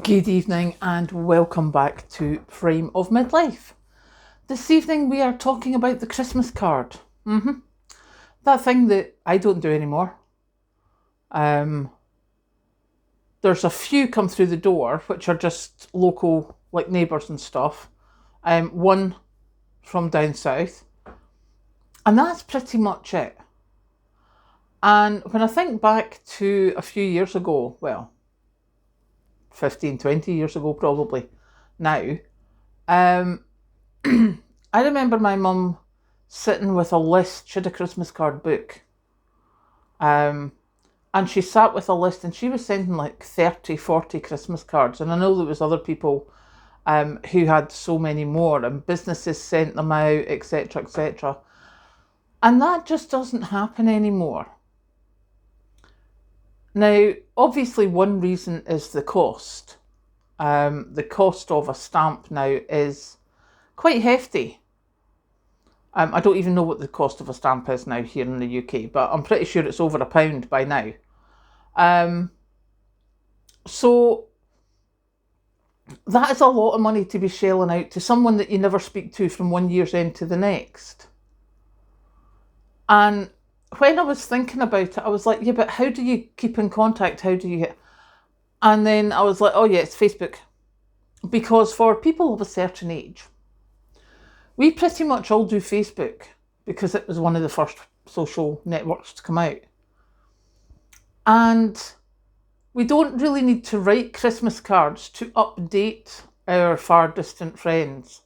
Good evening and welcome back to Frame of Midlife. This evening we are talking about the Christmas card. That thing that I don't do anymore. There's a few come through the door which are just local, like neighbours and stuff. One from down south. And that's pretty much it. And when I think back to a few years ago, 15, 20 years ago probably now, I remember my mum sitting with a list. She had a Christmas card book. And she sat with a list and she was sending like 30, 40 Christmas cards. And I know there was other people who had so many more, and businesses sent them out, etc., etc. And that just doesn't happen anymore. Now, obviously, one reason is the cost. The cost of a stamp now is quite hefty. I don't even know what the cost of a stamp is now here in the UK, but I'm pretty sure it's over £1 by now. So that is a lot of money to be shelling out to someone that you never speak to from one year's end to the next. And when I was thinking about it, I was like, yeah, but how do you keep in contact? How do you... And then I was like, oh yeah, it's Facebook. Because for people of a certain age, we pretty much all do Facebook because it was one of the first social networks to come out. And we don't really need to write Christmas cards to update our far distant friends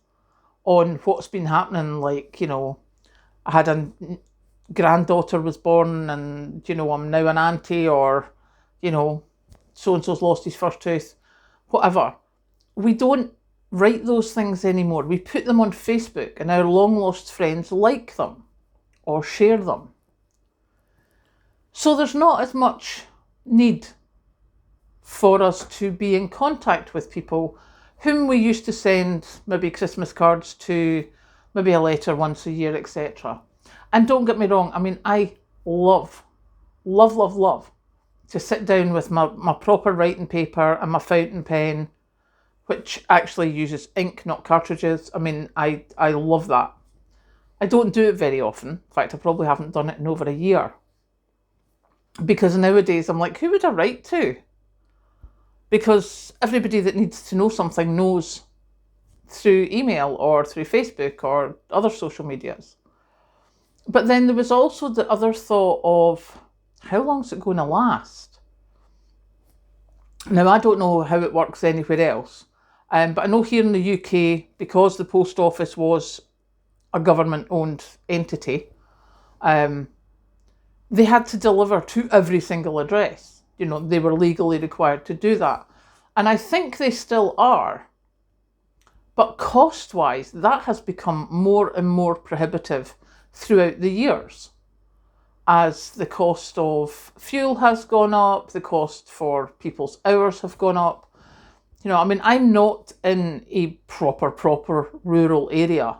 on what's been happening. Like, I had a granddaughter was born and, I'm now an auntie, or, so-and-so's lost his first tooth, whatever. We don't write those things anymore. We put them on Facebook and our long-lost friends like them or share them. So there's not as much need for us to be in contact with people whom we used to send maybe Christmas cards to, maybe a letter once a year, etc. And don't get me wrong, I mean, I love to sit down with my proper writing paper and my fountain pen, which actually uses ink, not cartridges. I mean, I love that. I don't do it very often. In fact, I probably haven't done it in over a year. Because nowadays I'm like, who would I write to? Because everybody that needs to know something knows through email or through Facebook or other social medias. But then there was also the other thought of, how long is it going to last? Now, I don't know how it works anywhere else. But I know here in the UK, because the post office was a government-owned entity, they had to deliver to every single address. They were legally required to do that. And I think they still are. But cost-wise, that has become more and more prohibitive throughout the years, as the cost of fuel has gone up, the cost for people's hours have gone up. I'm not in a proper rural area,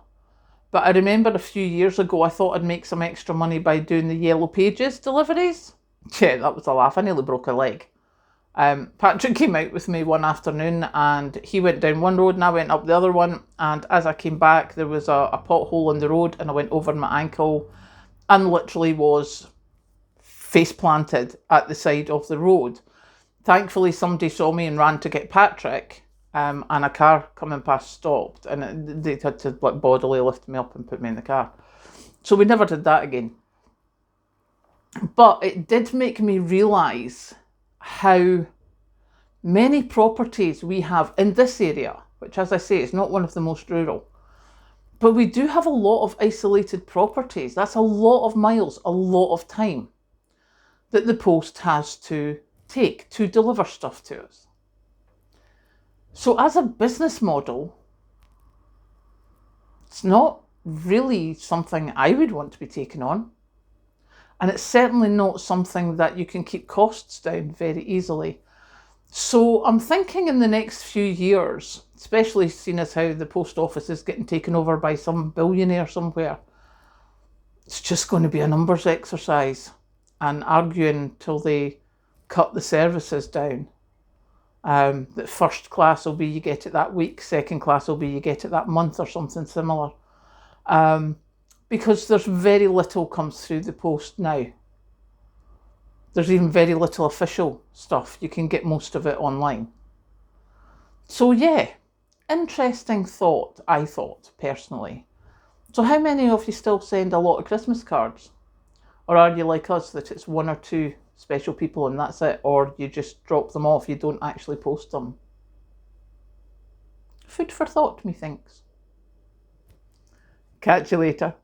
but I remember a few years ago I thought I'd make some extra money by doing the Yellow Pages deliveries. Yeah, that was a laugh. I nearly broke a leg. Patrick came out with me one afternoon and he went down one road and I went up the other one, and as I came back there was a pothole in the road and I went over my ankle and literally was face planted at the side of the road. Thankfully somebody saw me and ran to get Patrick, and a car coming past stopped, and they had to bodily lift me up and put me in the car. So we never did that again. But it did make me realise how many properties we have in this area, which, as I say, is not one of the most rural. But we do have a lot of isolated properties. That's a lot of miles, a lot of time that the post has to take to deliver stuff to us. So as a business model, it's not really something I would want to be taking on. And it's certainly not something that you can keep costs down very easily. So I'm thinking in the next few years, especially seeing as how the post office is getting taken over by some billionaire somewhere, it's just going to be a numbers exercise and arguing till they cut the services down. That first class will be you get it that week, second class will be you get it that month, or something similar. Because there's very little comes through the post now. There's even very little official stuff. You can get most of it online. So yeah, interesting thought, I thought, personally. So how many of you still send a lot of Christmas cards? Or are you like us, that it's one or two special people and that's it? Or you just drop them off, you don't actually post them? Food for thought, methinks. Catch you later.